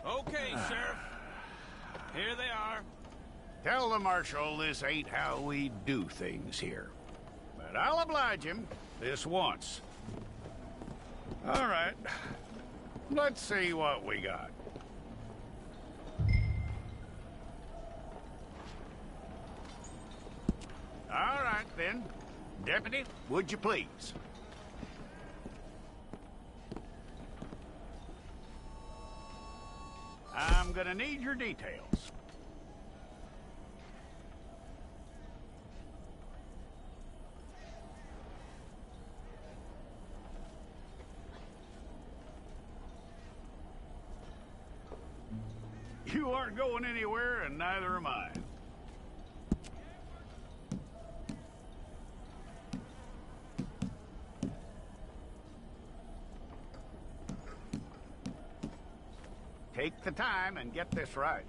Okay, Sheriff. Here they are. Tell the Marshal this ain't how we do things here. But I'll oblige him this once. All right. Let's see what we got. All right, then. Deputy, would you please? I'm gonna need your details. You aren't going anywhere, and neither am I. Take the time and get this right.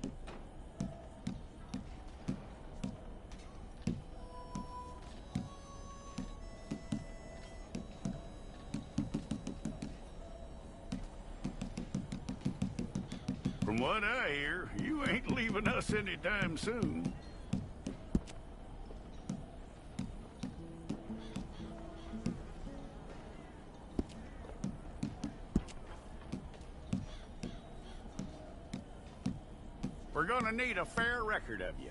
From what I hear, you ain't leaving us anytime soon. We're gonna need a fair record of you.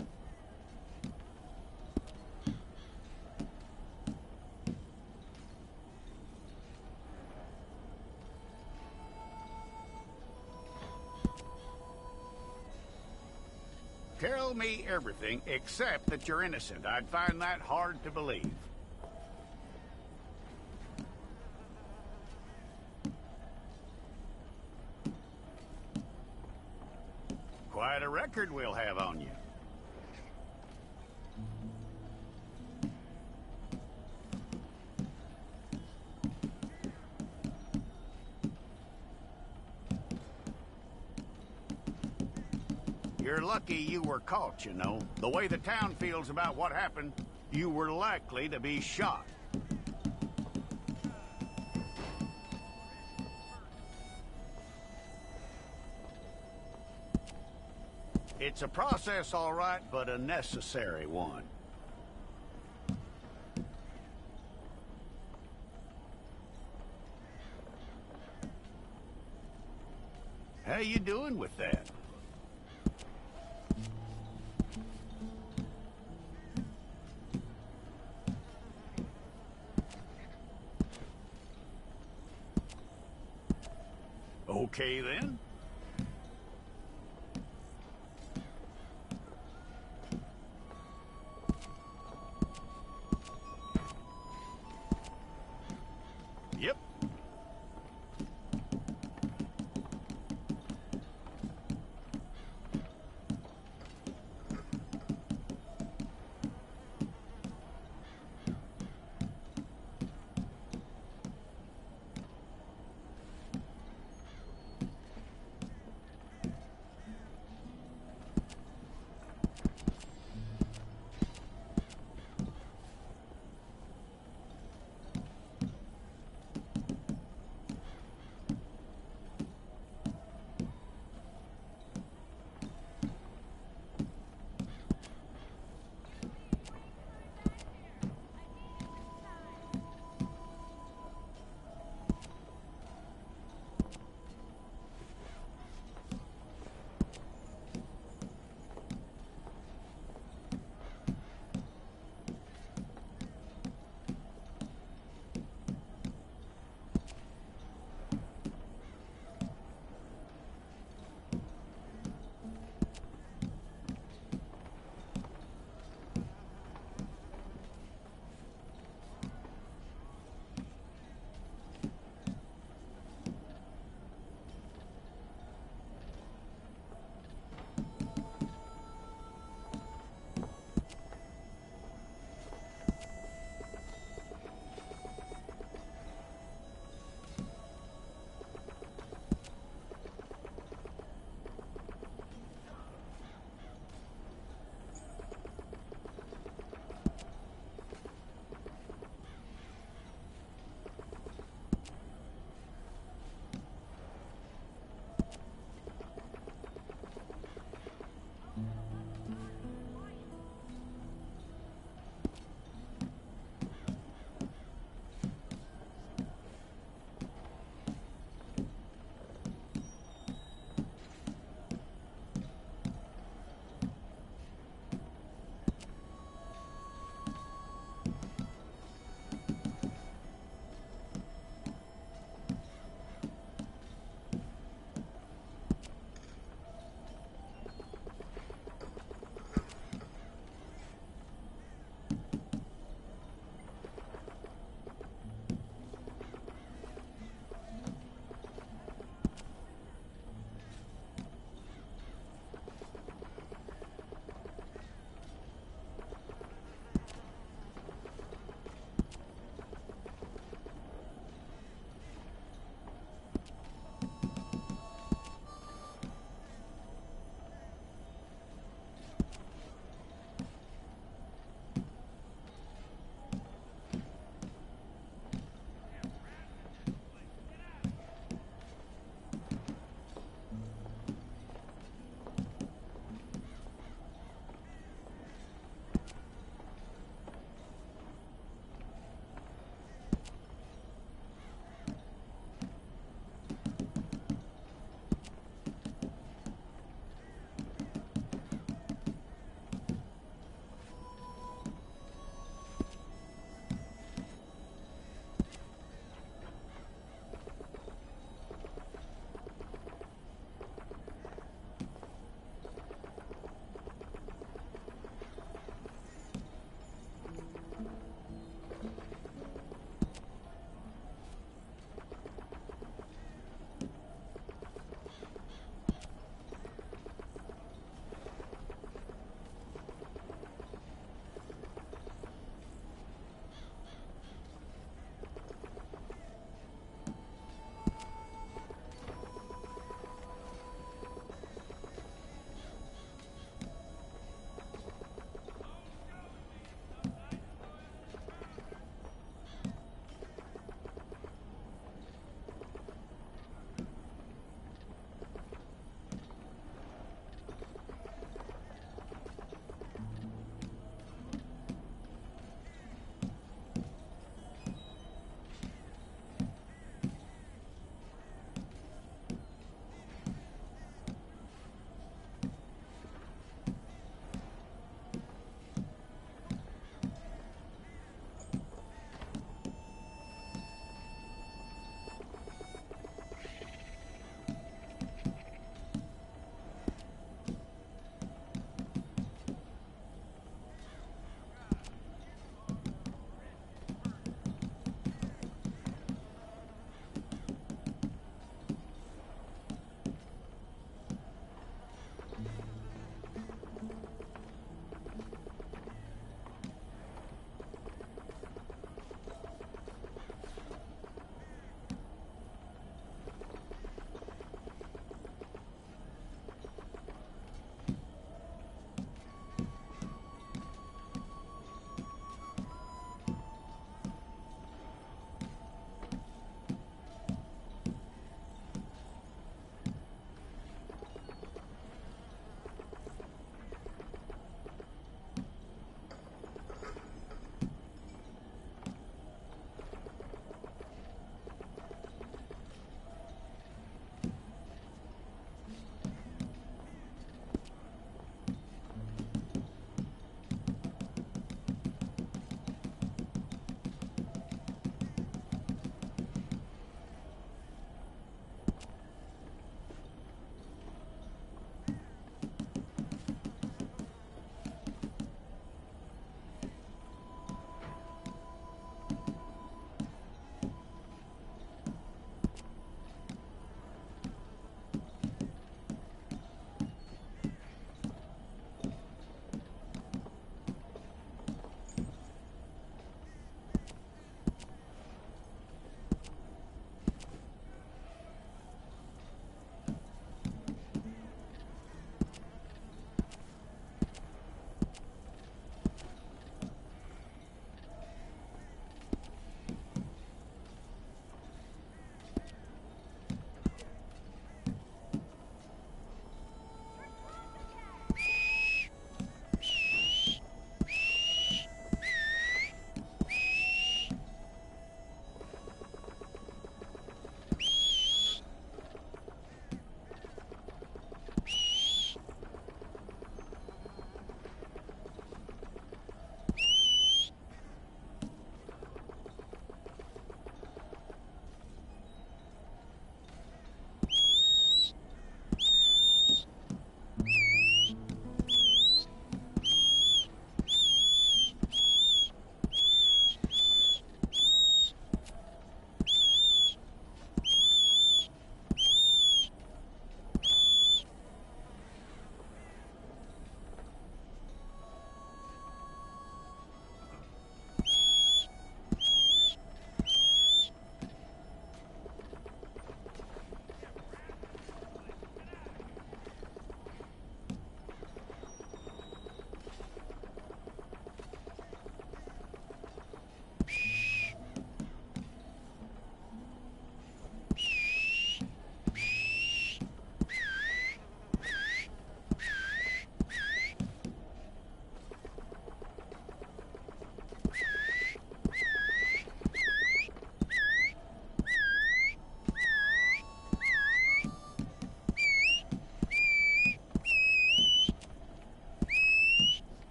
Tell me everything except that you're innocent. I'd find that hard to believe. Quite a record we'll have on you. You're lucky you were caught, you know. The way the town feels about what happened, you were likely to be shot. It's a process, all right, but a necessary one. How you doing with that? Okay, then. Yep.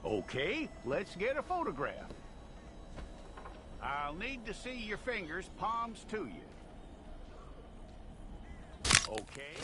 Okay, let's get a photograph. I'll need to see your fingers, palms to you. Okay.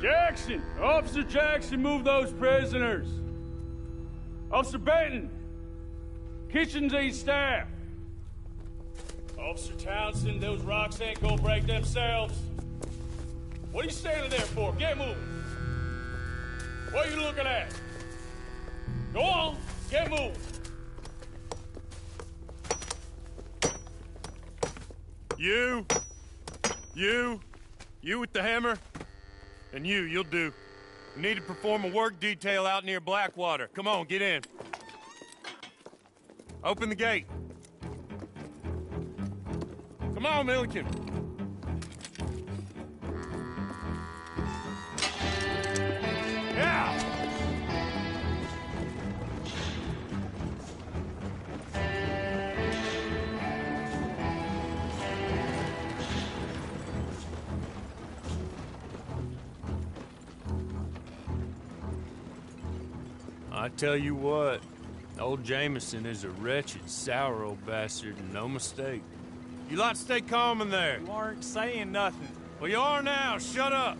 Jackson! Officer Jackson, move those prisoners! Officer Benton! Kitchens aid staff! Officer Townsend, those rocks ain't gonna break themselves. What are you standing there for? Get moving! What are you looking at? Go on, get moving! You with the hammer? And you'll do. We need to perform a work detail out near Blackwater. Come on, get in. Open the gate. Come on, Milliken. Yeah! I tell you what, old Jameson is a wretched, sour old bastard, and no mistake. You lot stay calm in there. You aren't saying nothing. Well, you are now. Shut up.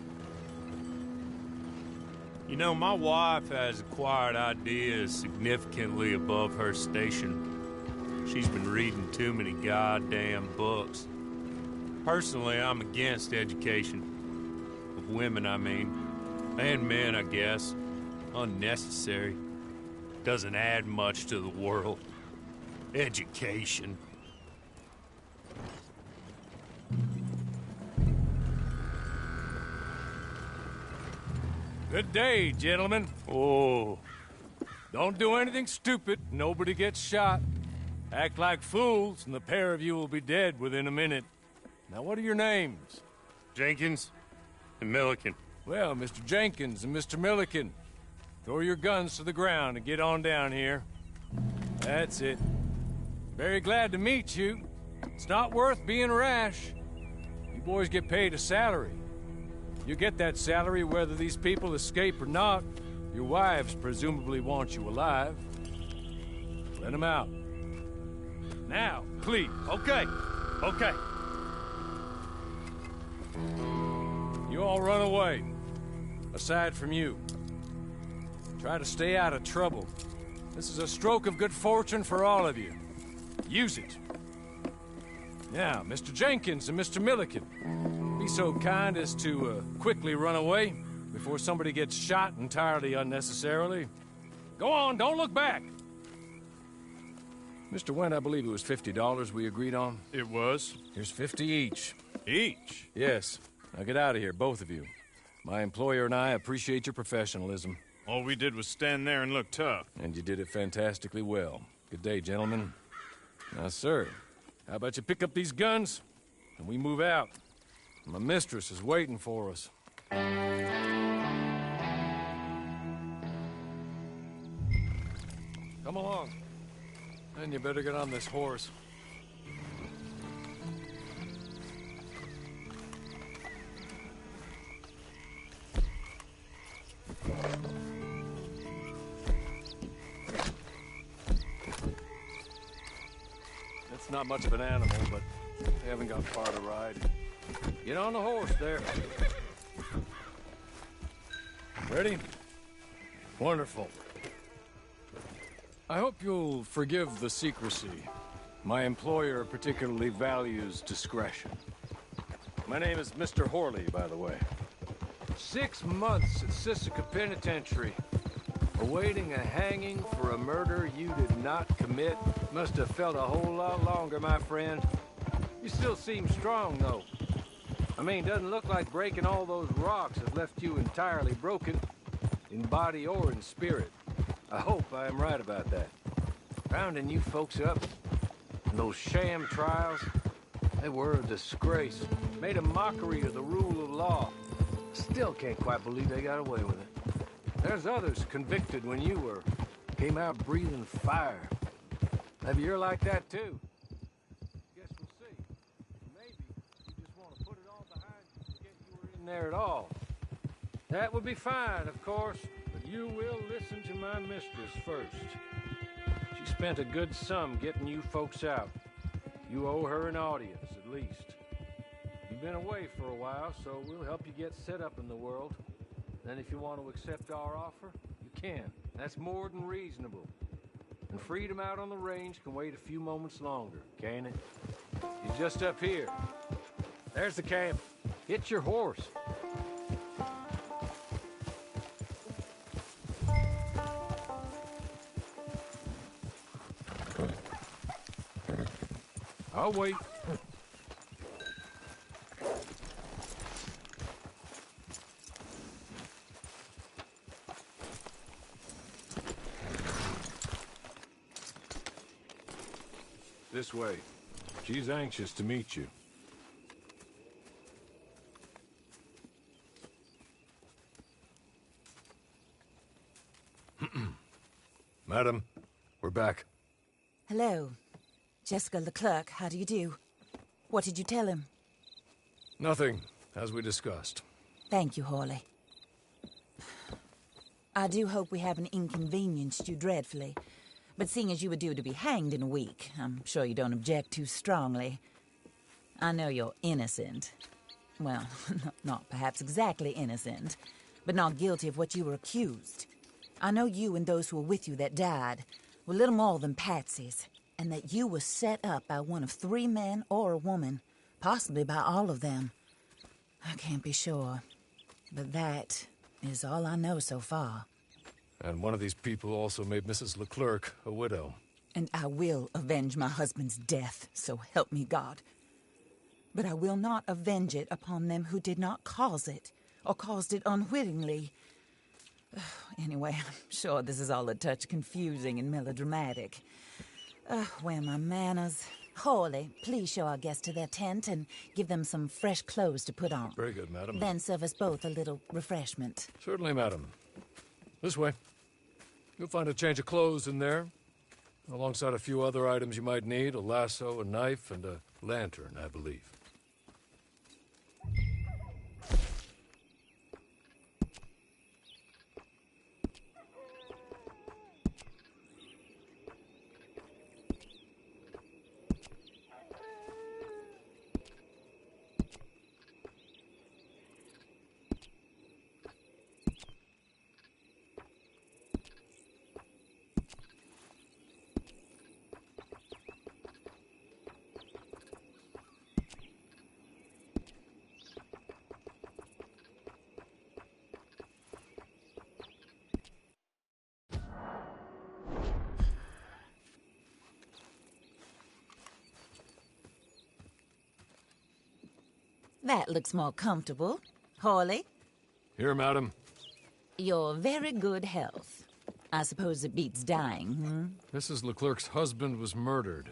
You know, my wife has acquired ideas significantly above her station. She's been reading too many goddamn books. Personally, I'm against education. Of women, I mean. And men, I guess. Unnecessary. Doesn't add much to the world. Education. Good day, gentlemen. Oh. Don't do anything stupid. Nobody gets shot. Act like fools, and the pair of you will be dead within a minute. Now, what are your names? Jenkins and Milliken. Well, Mr. Jenkins and Mr. Milliken, throw your guns to the ground and get on down here. That's it. Very glad to meet you. It's not worth being rash. You boys get paid a salary. You get that salary whether these people escape or not. Your wives presumably want you alive. Let them out. Now, please. Okay. You all run away. Aside from you. Try to stay out of trouble. This is a stroke of good fortune for all of you. Use it. Now, Mr. Jenkins and Mr. Milliken, be so kind as to quickly run away before somebody gets shot entirely unnecessarily. Go on, don't look back. Mr. Wendt, I believe it was $50 we agreed on. It was. Here's 50 each. Each? Yes. Now get out of here, both of you. My employer and I appreciate your professionalism. All we did was stand there and look tough. And you did it fantastically well. Good day, gentlemen. Now, sir, how about you pick up these guns, and we move out? My mistress is waiting for us. Come along. And you better get on this horse. It's not much of an animal, but they haven't got far to ride. Get on the horse there. Ready? Wonderful. I hope you'll forgive the secrecy. My employer particularly values discretion. My name is Mr. Horley, by the way. 6 months at Sisika Penitentiary, awaiting a hanging for a murder you did not commit. Must have felt a whole lot longer, my friend. You still seem strong, though. I mean, doesn't look like breaking all those rocks has left you entirely broken, in body or in spirit. I hope I am right about that. Rounding you folks up, and those sham trials, they were a disgrace. Made a mockery of the rule of law. Still can't quite believe they got away with it. There's others convicted when you were. Came out breathing fire. Maybe you're like that too. Guess we'll see. Maybe you just want to put it all behind you and forget you were in there at all. That would be fine, of course, but you will listen to my mistress first. She spent a good sum getting you folks out. You owe her an audience, at least. You've been away for a while, so we'll help you get set up in the world. Then if you want to accept our offer, you can. That's more than reasonable. And freedom out on the range can wait a few moments longer, can't it? You're just up here. There's the camp. Hit your horse. I'll wait. This way. She's anxious to meet you. Madam, we're back. Hello. Jessica Leclerc, how do you do? What did you tell him? Nothing, as we discussed. Thank you, Hawley. I do hope we haven't inconvenienced you dreadfully. But seeing as you were due to be hanged in a week, I'm sure you don't object too strongly. I know you're innocent. Well, not perhaps exactly innocent, but not guilty of what you were accused. I know you and those who were with you that died were little more than patsies, and that you were set up by one of 3 men or a woman, possibly by all of them. I can't be sure, but that is all I know so far. And one of these people also made Mrs. Leclerc a widow. And I will avenge my husband's death, so help me God. But I will not avenge it upon them who did not cause it, or caused it unwittingly. Anyway, I'm sure this is all a touch confusing and melodramatic. Where are my manners? Hawley, please show our guests to their tent and give them some fresh clothes to put on. Very good, madam. Then serve us both a little refreshment. Certainly, madam. This way. You'll find a change of clothes in there, alongside a few other items you might need, a lasso, a knife, and a lantern, I believe. That looks more comfortable. Hawley? Here, madam. Your very good health. I suppose it beats dying, hmm? Mrs. Leclerc's husband was murdered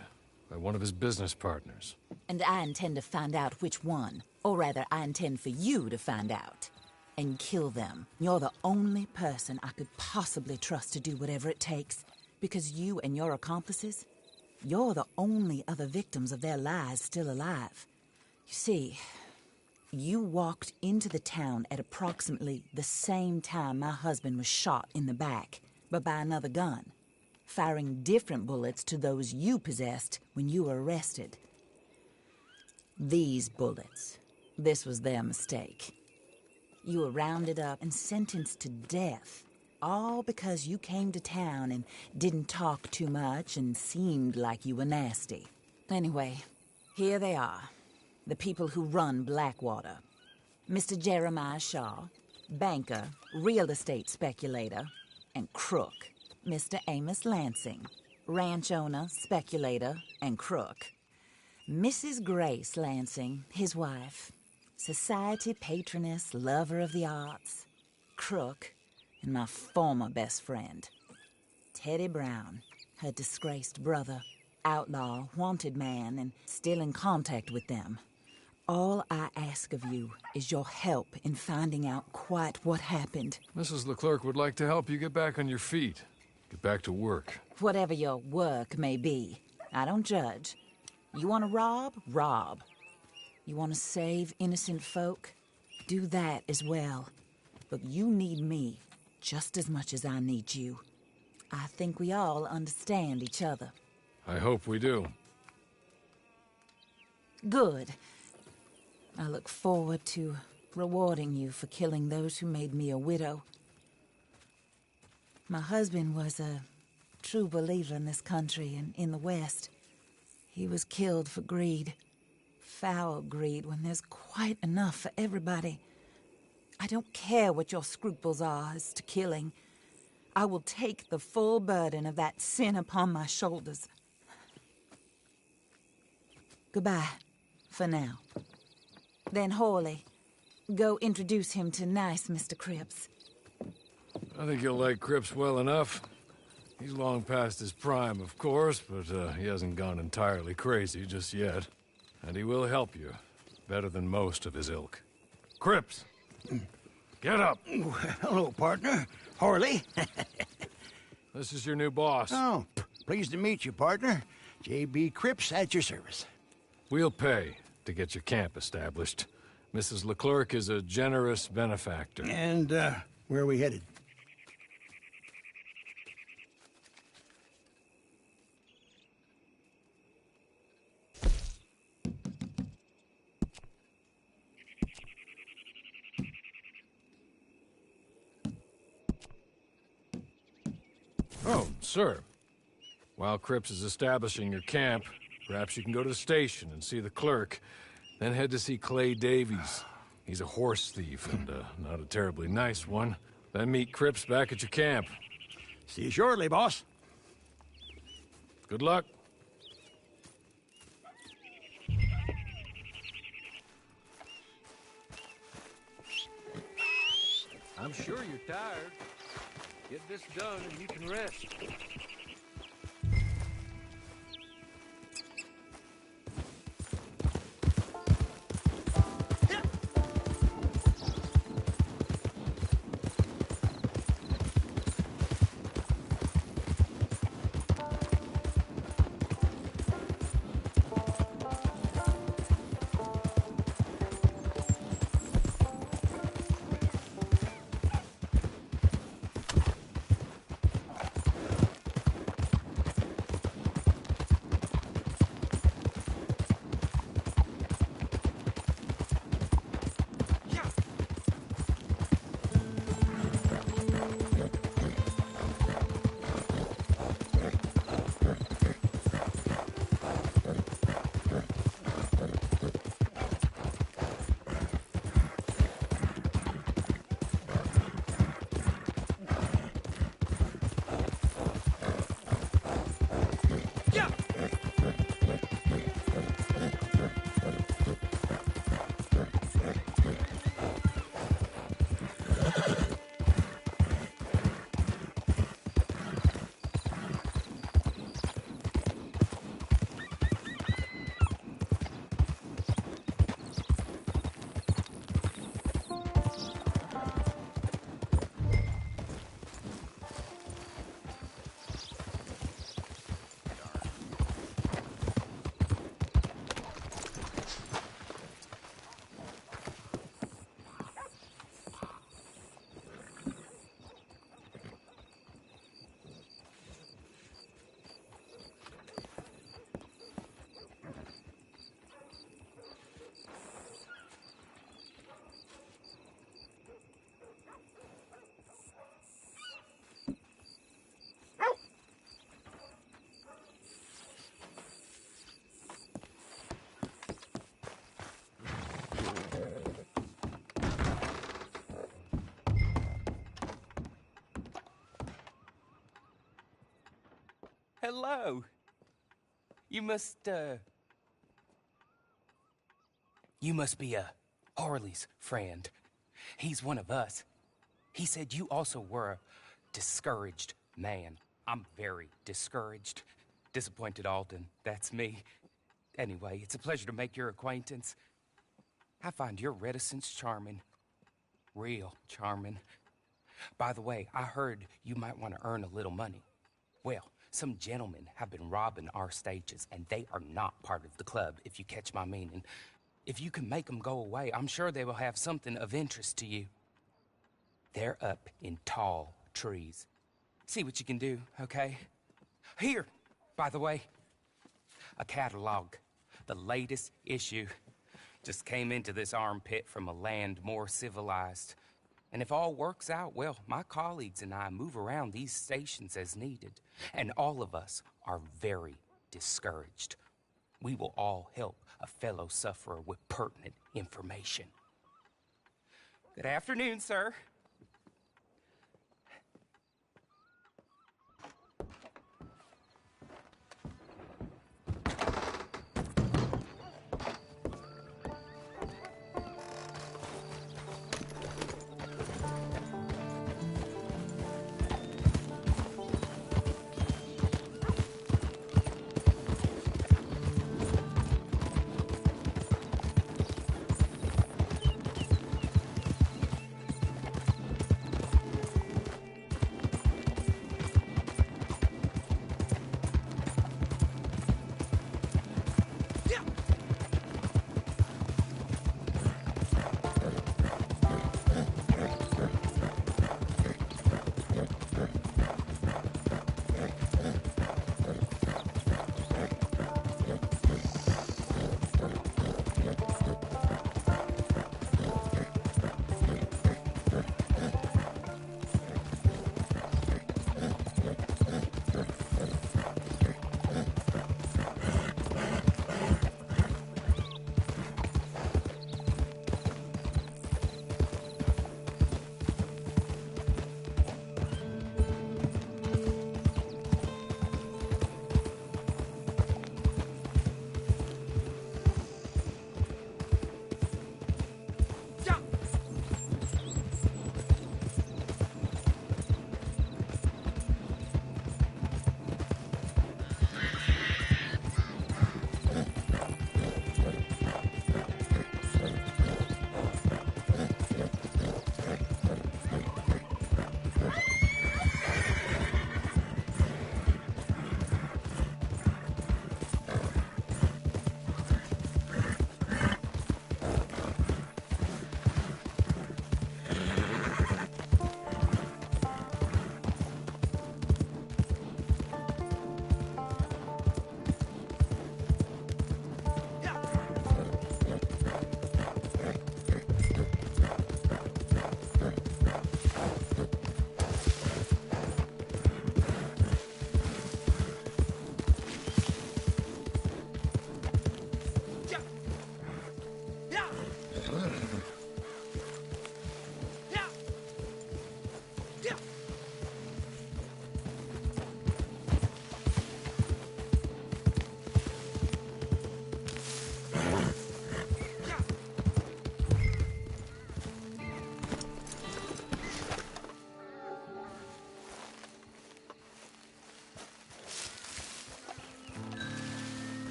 by one of his business partners. And I intend to find out which one. Or rather, I intend for you to find out. And kill them. You're the only person I could possibly trust to do whatever it takes. Because you and your accomplices, you're the only other victims of their lies still alive. You see, you walked into the town at approximately the same time my husband was shot in the back, but by another gun, firing different bullets to those you possessed when you were arrested. These bullets, this was their mistake. You were rounded up and sentenced to death, all because you came to town and didn't talk too much and seemed like you were nasty. Anyway, here they are. The people who run Blackwater. Mr. Jeremiah Shaw, banker, real estate speculator, and crook, Mr. Amos Lansing. Ranch owner, speculator, and crook. Mrs. Grace Lansing, his wife. Society patroness, lover of the arts, crook, and my former best friend. Teddy Brown, her disgraced brother, outlaw, wanted man, and still in contact with them. All I ask of you is your help in finding out quite what happened. Mrs. Leclerc would like to help you get back on your feet. Get back to work. Whatever your work may be, I don't judge. You want to rob? Rob. You want to save innocent folk? Do that as well. But you need me just as much as I need you. I think we all understand each other. I hope we do. Good. I look forward to rewarding you for killing those who made me a widow. My husband was a true believer in this country and in the West. He was killed for greed. Foul greed when there's quite enough for everybody. I don't care what your scruples are as to killing. I will take the full burden of that sin upon my shoulders. Goodbye, for now. Then Hawley, go introduce him to nice Mr. Cripps. I think you'll like Cripps well enough. He's long past his prime, of course, but he hasn't gone entirely crazy just yet. And he will help you, better than most of his ilk. Cripps! Get up! Hello, partner. Harley. This is your new boss. Oh, pleased to meet you, partner. J.B. Cripps at your service. We'll pay to get your camp established. Mrs. Leclerc is a generous benefactor. And, where are we headed? Oh, sir. While Cripps is establishing your camp, perhaps you can go to the station and see the clerk, then head to see Clay Davies. He's a horse thief, and not a terribly nice one. Then meet Cripps back at your camp. See you shortly, boss. Good luck. I'm sure you're tired. Get this done and you can rest. Hello. You must be Harley's friend. He's one of us. He said you also were a discouraged man. I'm very discouraged. Disappointed Alden, that's me. Anyway, it's a pleasure to make your acquaintance. I find your reticence charming. Real charming. By the way, I heard you might want to earn a little money. Well, some gentlemen have been robbing our stages, and they are not part of the club, if you catch my meaning. If you can make them go away, I'm sure they will have something of interest to you. They're up in tall trees. See what you can do, okay? Here, by the way, a catalog. The latest issue. Just came into this armpit from a land more civilized. And if all works out, well, my colleagues and I move around these stations as needed. And all of us are very discouraged. We will all help a fellow sufferer with pertinent information. Good afternoon, sir.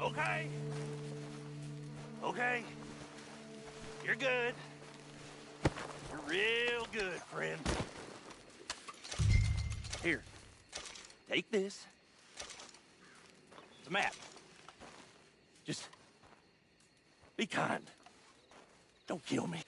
Okay? Okay. You're good. You're real good, friend. Here. Take this. It's a map. Just be kind. Don't kill me.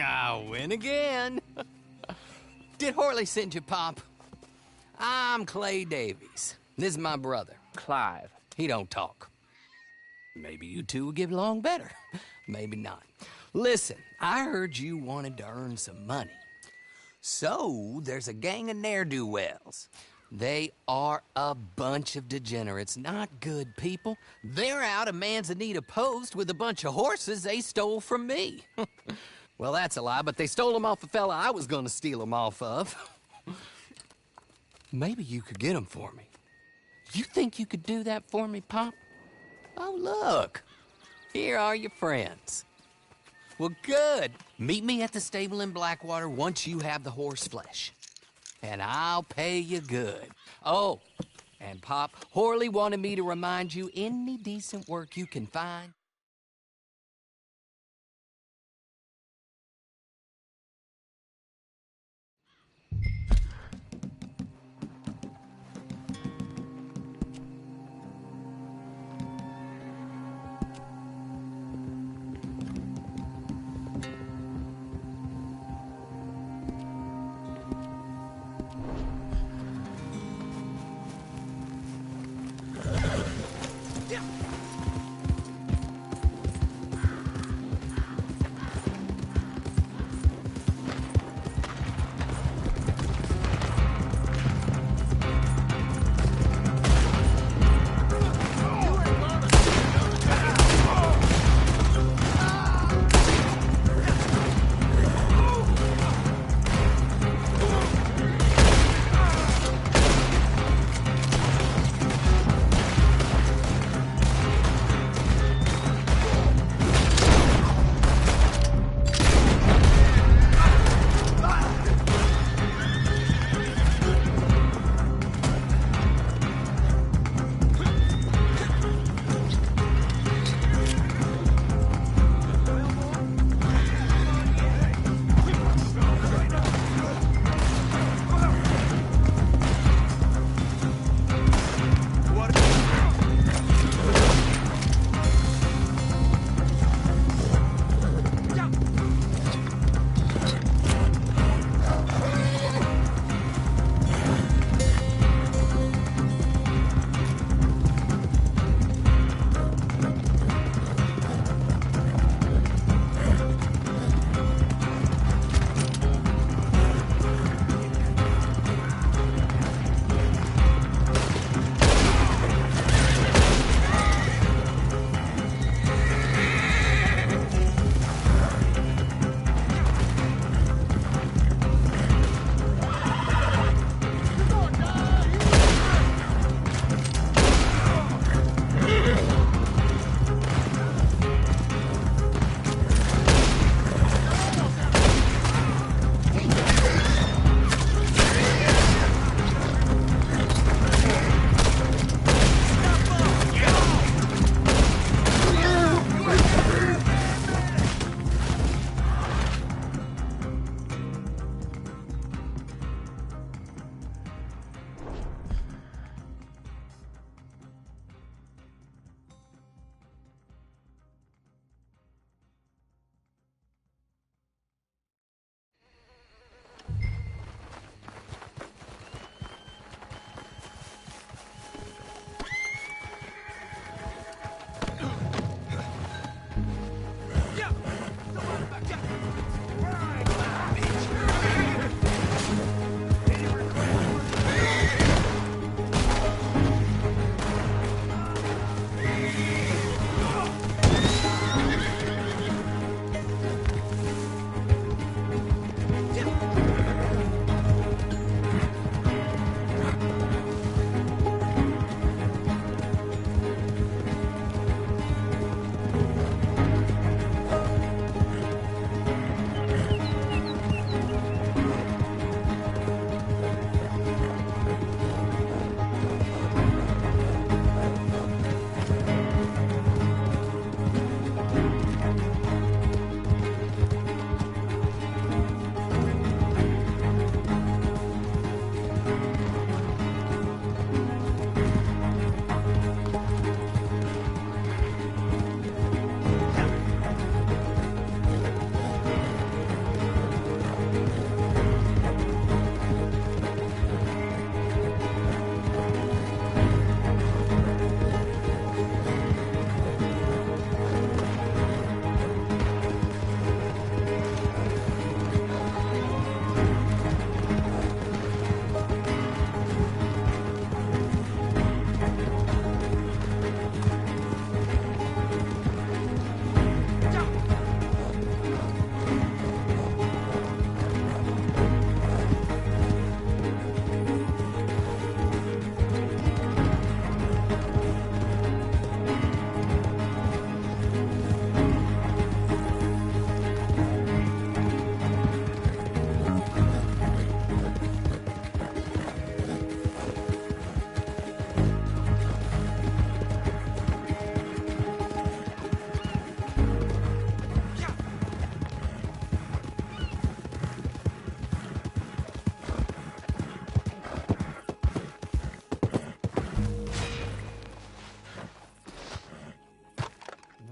I win again. Did Horley send you, Pop? I'm Clay Davies. This is my brother, Clive. He don't talk. Maybe you two will get along better. Maybe not. Listen, I heard you wanted to earn some money. So, there's a gang of ne'er-do-wells. They are a bunch of degenerates, not good people. They're out of Manzanita Post with a bunch of horses they stole from me. Well, that's a lie, but they stole them off a fella I was gonna steal them off of. Maybe you could get them for me. You think you could do that for me, Pop? Oh, look. Here are your friends. Well, good. Meet me at the stable in Blackwater once you have the horse flesh. And I'll pay you good. Oh, and Pop, Horley wanted me to remind you, any decent work you can find,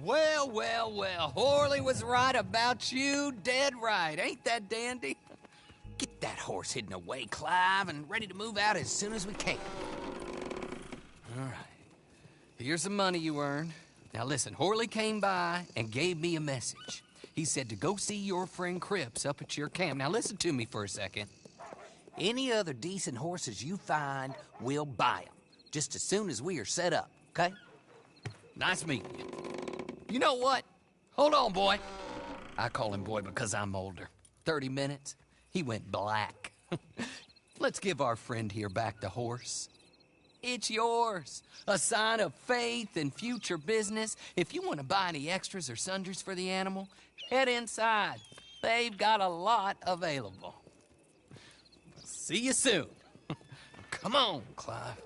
Well, well, well. Horley was right about you, dead right. Ain't that dandy? Get that horse hidden away, Clive, and ready to move out as soon as we can. All right. Here's the money you earned. Now listen, Horley came by and gave me a message. He said to go see your friend Cripps up at your camp. Now listen to me for a second. Any other decent horses you find, we'll buy them. Just as soon as we are set up, okay? Nice meeting you. You know what? Hold on, boy. I call him boy because I'm older. 30 minutes, he went black. Let's give our friend here back the horse. It's yours. A sign of faith and future business. If you want to buy any extras or sundries for the animal, head inside. They've got a lot available. See you soon. Come on, Clive.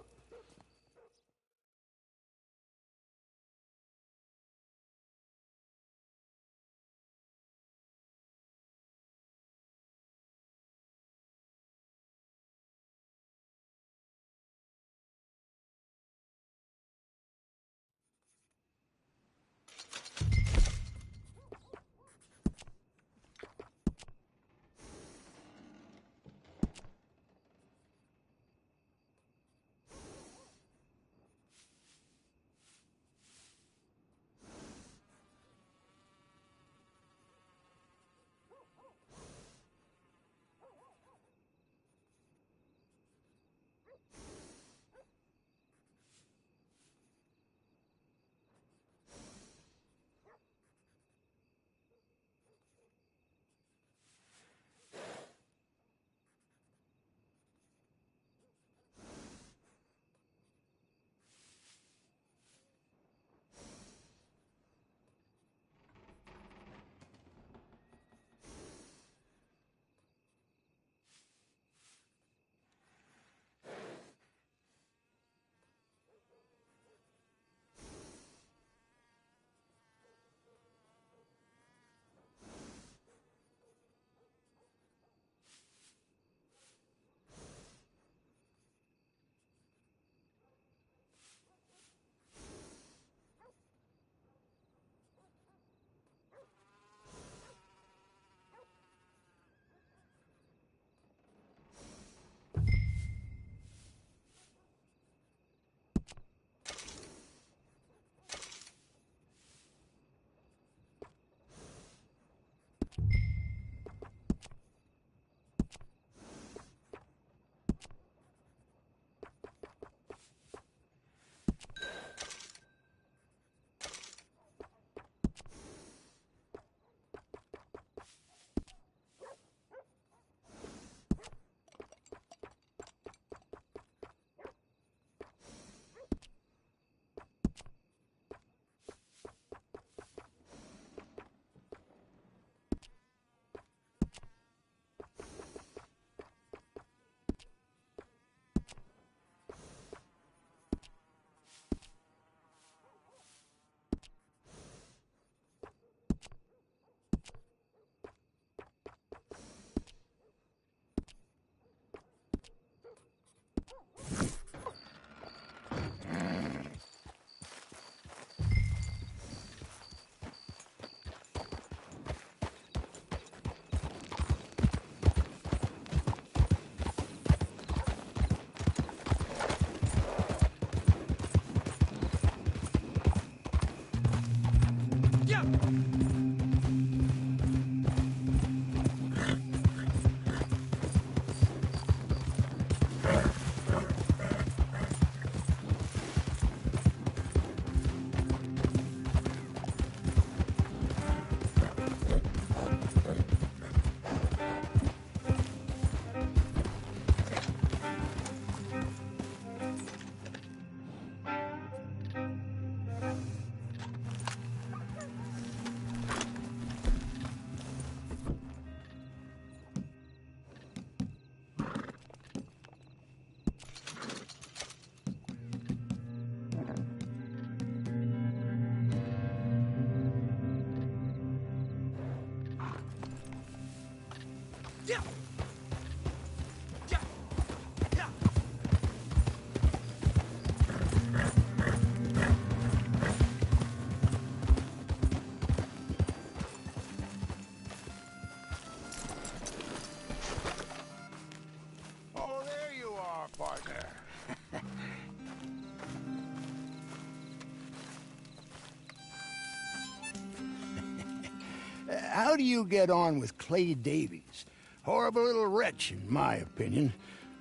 How do you get on with Clay Davies? Horrible little wretch, in my opinion.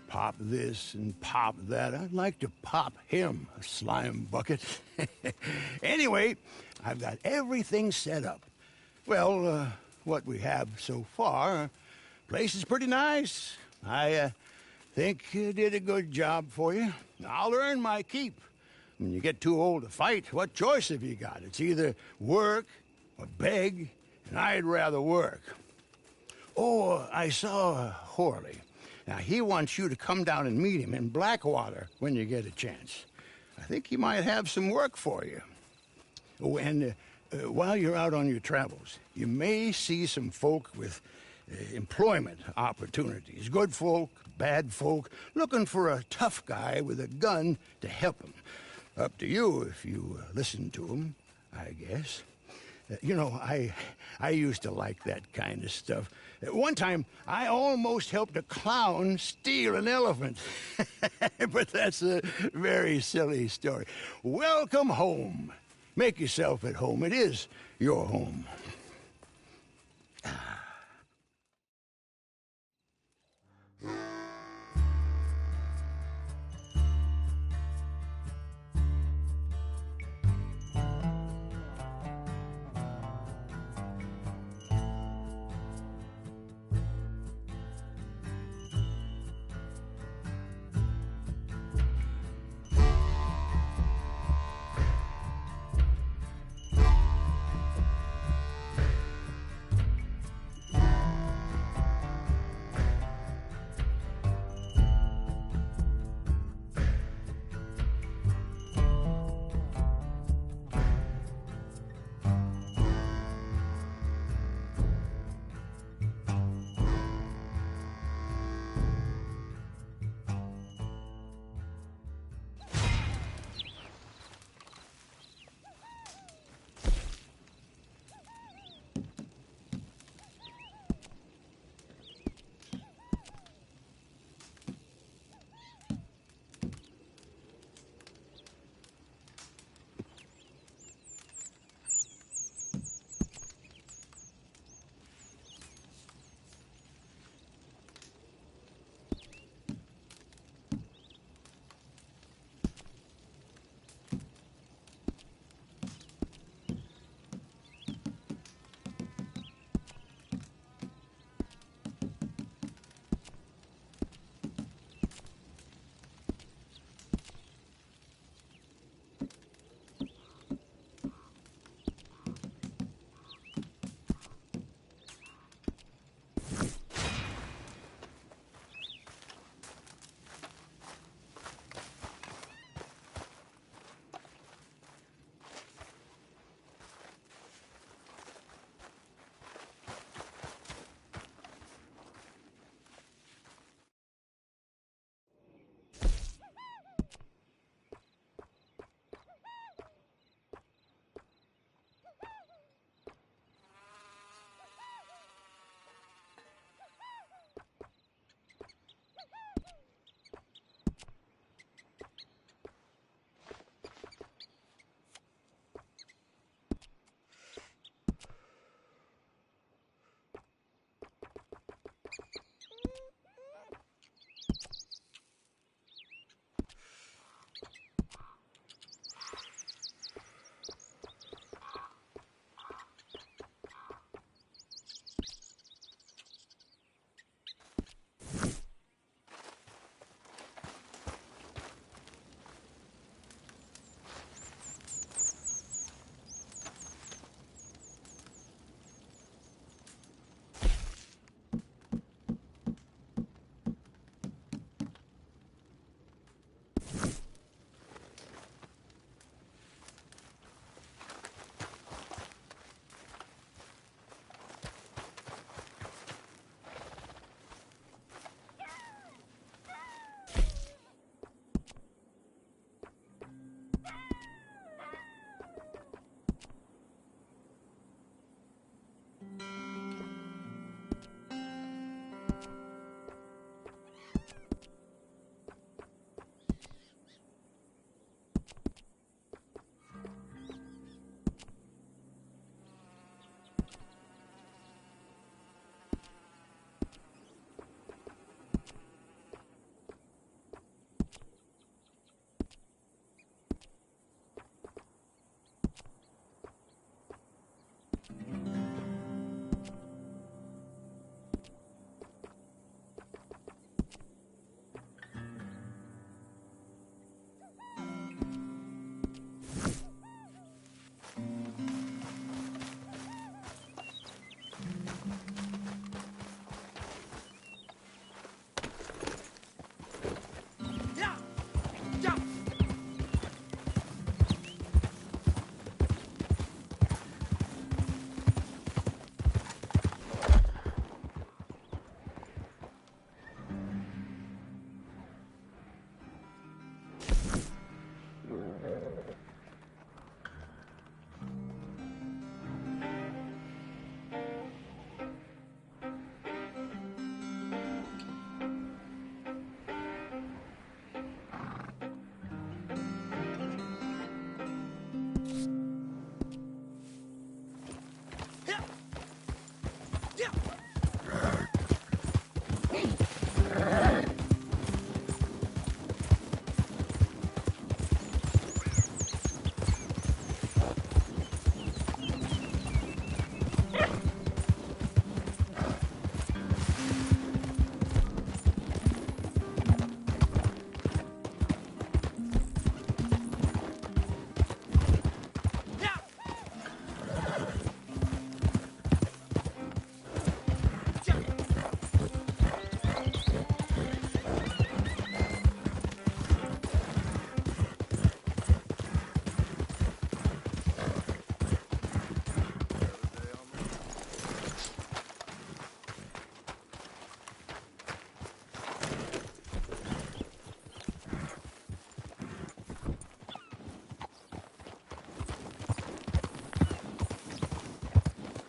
Pop this and pop that. I'd like to pop him, a slime bucket. Anyway, I've got everything set up. Well, what we have so far, place is pretty nice. I think you did a good job for you. I'll earn my keep. When you get too old to fight, what choice have you got? It's either work or beg, and I'd rather work. Oh, I saw Horley. Now, he wants you to come down and meet him in Blackwater when you get a chance. I think he might have some work for you. Oh, and while you're out on your travels, you may see some folk with employment opportunities. Good folk, bad folk, looking for a tough guy with a gun to help them. Up to you if you listen to them, I guess. You know, I used to like that kind of stuff. One time, I almost helped a clown steal an elephant. But that's a very silly story. Welcome home. Make yourself at home. It is your home.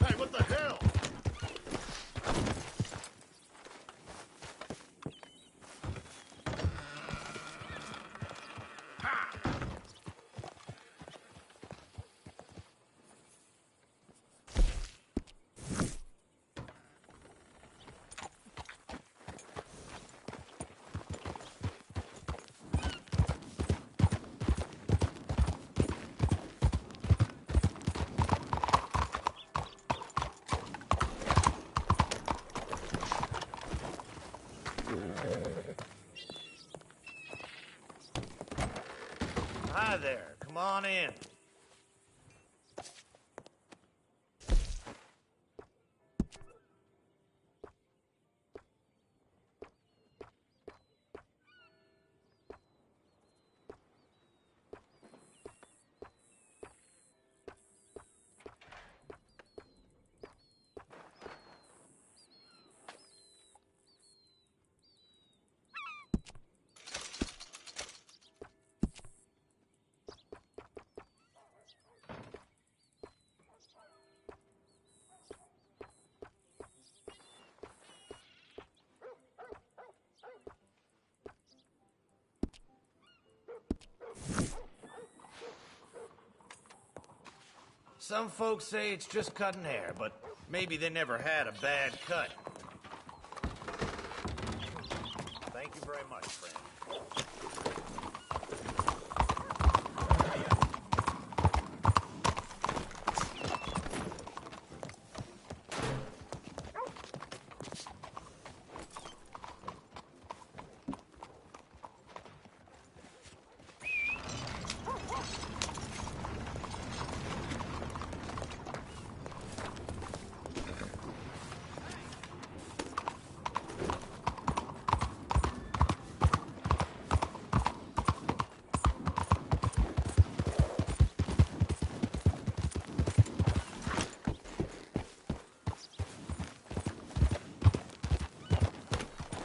Hey, what the hell? Hi there. Come on in. Some folks say it's just cutting hair, but maybe they never had a bad cut. Thank you very much, friend.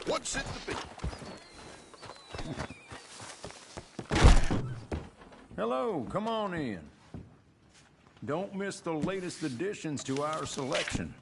What's it to be? Hello, come on in. Don't miss the latest additions to our selection.